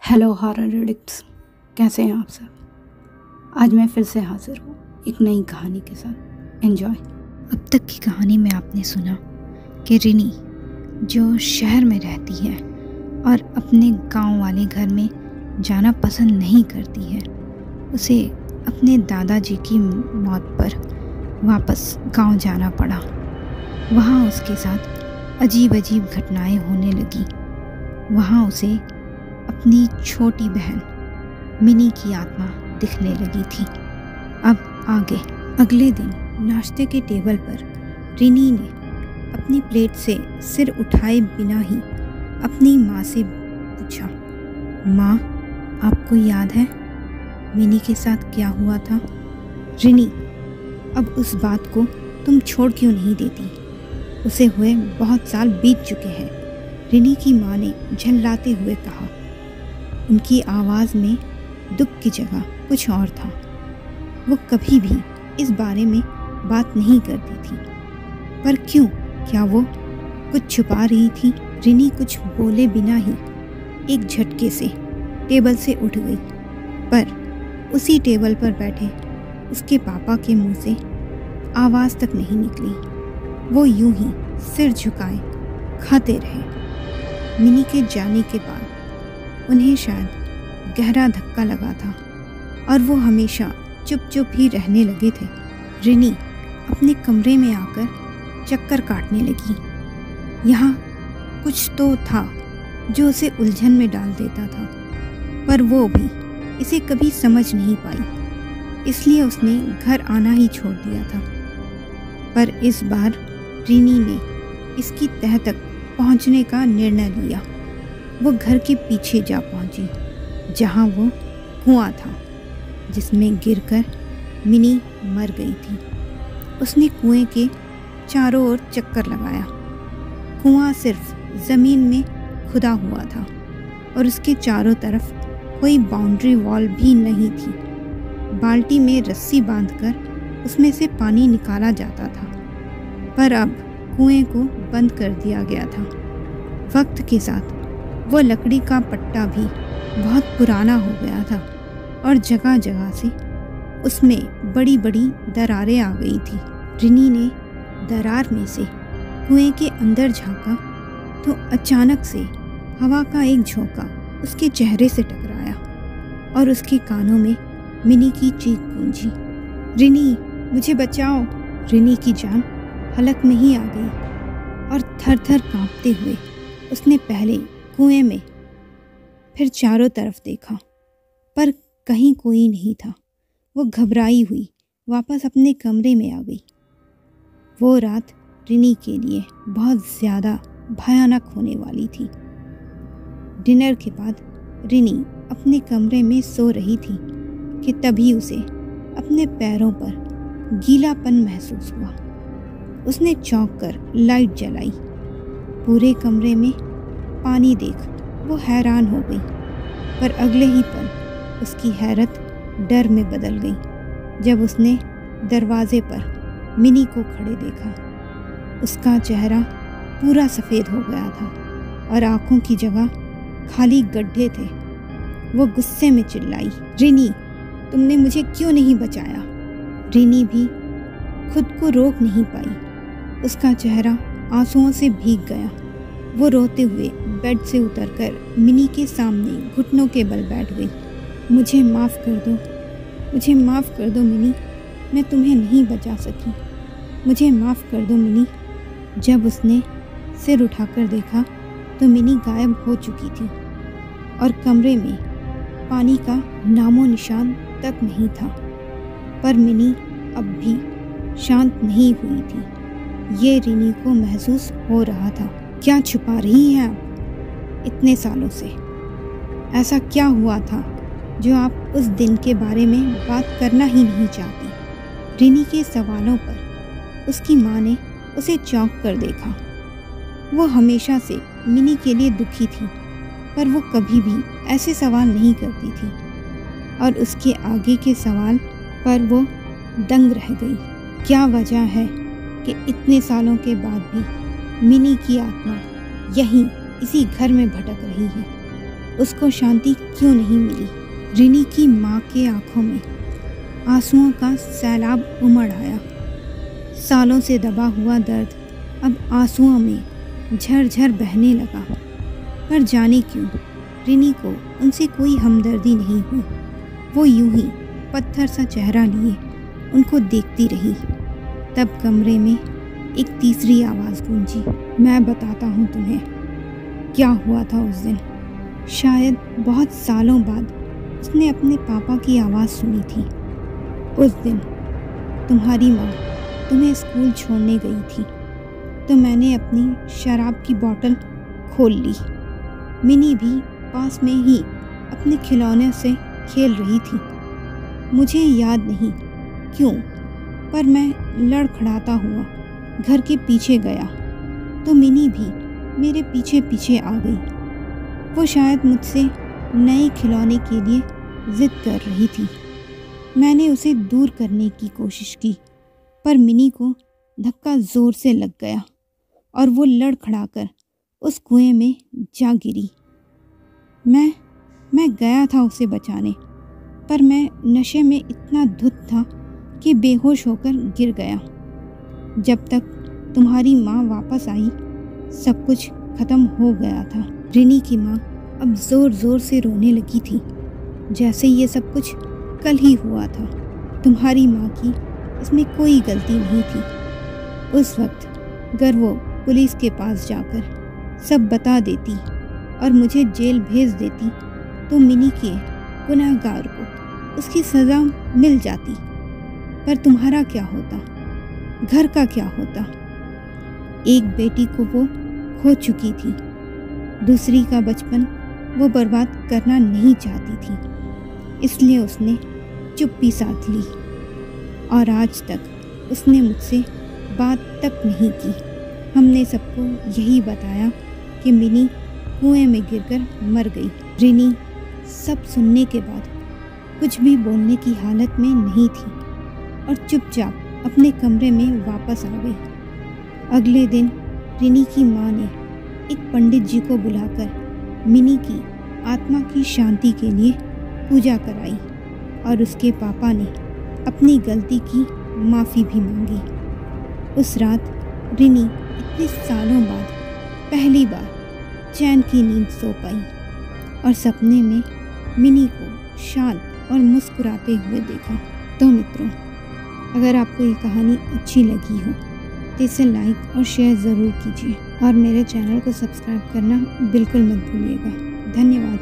Hello horror addicts, कैसे हैं आप सब। आज मैं फिर से हाजिर हूँ एक नई कहानी के साथ। एंजॉय। अब तक की कहानी में आपने सुना कि रिनी जो शहर में रहती है और अपने गांव वाले घर में जाना पसंद नहीं करती है, उसे अपने दादाजी की मौत पर वापस गांव जाना पड़ा। वहाँ उसके साथ अजीब अजीब घटनाएं होने लगी। वहाँ उसे अपनी छोटी बहन मिनी की आत्मा दिखने लगी थी। अब आगे। अगले दिन नाश्ते के टेबल पर रिनी ने अपनी प्लेट से सिर उठाए बिना ही अपनी माँ से पूछा, माँ, आपको याद है मिनी के साथ क्या हुआ था? रिनी, अब उस बात को तुम छोड़ क्यों नहीं देती? उसे हुए बहुत साल बीत चुके हैं, रिनी की माँ ने झल्लाते हुए कहा। उनकी आवाज़ में दुख की जगह कुछ और था। वो कभी भी इस बारे में बात नहीं करती थी, पर क्यों? क्या वो कुछ छुपा रही थी? रिनी कुछ बोले बिना ही एक झटके से टेबल से उठ गई, पर उसी टेबल पर बैठे उसके पापा के मुंह से आवाज़ तक नहीं निकली। वो यूं ही सिर झुकाए खाते रहे। मिनी के जाने के बाद उन्हें शायद गहरा धक्का लगा था और वो हमेशा चुप चुप ही रहने लगे थे। रिनी अपने कमरे में आकर चक्कर काटने लगी। यहाँ कुछ तो था जो उसे उलझन में डाल देता था, पर वो भी इसे कभी समझ नहीं पाई, इसलिए उसने घर आना ही छोड़ दिया था। पर इस बार रिनी ने इसकी तह तक पहुँचने का निर्णय लिया। वो घर के पीछे जा पहुंची, जहां वो कुआं था जिसमें गिरकर मिनी मर गई थी। उसने कुएं के चारों ओर चक्कर लगाया। कुआं सिर्फ ज़मीन में खुदा हुआ था और उसके चारों तरफ कोई बाउंड्री वॉल भी नहीं थी। बाल्टी में रस्सी बांधकर उसमें से पानी निकाला जाता था, पर अब कुएं को बंद कर दिया गया था। वक्त के साथ वो लकड़ी का पट्टा भी बहुत पुराना हो गया था और जगह जगह से उसमें बड़ी बड़ी दरारें आ गई थी। रिनी ने दरार में से कुएं के अंदर झांका तो अचानक से हवा का एक झोंका उसके चेहरे से टकराया और उसके कानों में मिनी की चीख गूंजी, रिनी, मुझे बचाओ। रिनी की जान हलक में ही आ गई और थर थर कांपते हुए उसने पहले कुएं में, फिर चारों तरफ देखा, पर कहीं कोई नहीं था। वो घबराई हुई वापस अपने कमरे में आ गई। वो रात रिनी के लिए बहुत ज़्यादा भयानक होने वाली थी। डिनर के बाद रिनी अपने कमरे में सो रही थी कि तभी उसे अपने पैरों पर गीलापन महसूस हुआ। उसने चौंक कर लाइट जलाई। पूरे कमरे में पानी देख वो हैरान हो गई, पर अगले ही पल उसकी हैरत डर में बदल गई जब उसने दरवाजे पर मिनी को खड़े देखा। उसका चेहरा पूरा सफ़ेद हो गया था और आंखों की जगह खाली गड्ढे थे। वो गुस्से में चिल्लाई, रिनी, तुमने मुझे क्यों नहीं बचाया? रिनी भी खुद को रोक नहीं पाई। उसका चेहरा आंसुओं से भीग गया। वो रोते हुए बेड से उतरकर मिनी के सामने घुटनों के बल बैठ गई। मुझे माफ़ कर दो, मुझे माफ़ कर दो मिनी, मैं तुम्हें नहीं बचा सकी। मुझे माफ़ कर दो मिनी। जब उसने सिर उठाकर देखा तो मिनी गायब हो चुकी थी और कमरे में पानी का नामो निशान तक नहीं था। पर मिनी अब भी शांत नहीं हुई थी। ये रिनी को महसूस हो रहा था। क्या छुपा रही हैं आप इतने सालों से? ऐसा क्या हुआ था जो आप उस दिन के बारे में बात करना ही नहीं चाहती? रिनी के सवालों पर उसकी माँ ने उसे चौंक कर देखा। वो हमेशा से मिनी के लिए दुखी थी, पर वो कभी भी ऐसे सवाल नहीं करती थी और उसके आगे के सवाल पर वो दंग रह गई। क्या वजह है कि इतने सालों के बाद भी मिनी की आत्मा यहीं इसी घर में भटक रही है? उसको शांति क्यों नहीं मिली। रिनी की माँ के आंखों में आंसुओं का सैलाब उमड़ आया। सालों से दबा हुआ दर्द अब आंसुओं में झरझर बहने लगा। पर जाने क्यों रिनी को उनसे कोई हमदर्दी नहीं हुई। वो यूं ही पत्थर सा चेहरा लिए उनको देखती रही। तब कमरे में एक तीसरी आवाज़ गूंजी। मैं बताता हूँ तुम्हें क्या हुआ था उस दिन। शायद बहुत सालों बाद उसने अपने पापा की आवाज़ सुनी थी। उस दिन तुम्हारी माँ तुम्हें स्कूल छोड़ने गई थी तो मैंने अपनी शराब की बोतल खोल ली। मिनी भी पास में ही अपने खिलौने से खेल रही थी। मुझे याद नहीं क्यों, पर मैं लड़खड़ाता हुआ घर के पीछे गया तो मिनी भी मेरे पीछे पीछे आ गई। वो शायद मुझसे नए खिलौने के लिए जिद कर रही थी। मैंने उसे दूर करने की कोशिश की पर मिनी को धक्का ज़ोर से लग गया और वो लड़खड़ाकर उस कुएं में जा गिरी। मैं गया था उसे बचाने, पर मैं नशे में इतना धुत था कि बेहोश होकर गिर गया। जब तक तुम्हारी माँ वापस आई सब कुछ ख़त्म हो गया था। रिनी की माँ अब ज़ोर ज़ोर से रोने लगी थी, जैसे ये सब कुछ कल ही हुआ था। तुम्हारी माँ की इसमें कोई गलती नहीं थी। उस वक्त अगर वो पुलिस के पास जाकर सब बता देती और मुझे जेल भेज देती तो मिनी के गुनहगार को उसकी सज़ा मिल जाती। पर तुम्हारा क्या होता, घर का क्या होता। एक बेटी को वो खो चुकी थी, दूसरी का बचपन वो बर्बाद करना नहीं चाहती थी, इसलिए उसने चुप्पी साध ली और आज तक उसने मुझसे बात तक नहीं की। हमने सबको यही बताया कि मिनी कुएं में गिरकर मर गई। रिनी सब सुनने के बाद कुछ भी बोलने की हालत में नहीं थी और चुपचाप अपने कमरे में वापस आ गई। अगले दिन रिनी की माँ ने एक पंडित जी को बुलाकर मिनी की आत्मा की शांति के लिए पूजा कराई और उसके पापा ने अपनी गलती की माफ़ी भी मांगी। उस रात रिनी इतने सालों बाद पहली बार चैन की नींद सो पाई और सपने में मिनी को शांत और मुस्कुराते हुए देखा। तो मित्रों, अगर आपको ये कहानी अच्छी लगी हो तो इसे लाइक और शेयर ज़रूर कीजिए और मेरे चैनल को सब्सक्राइब करना बिल्कुल मत भूलिएगा। धन्यवाद।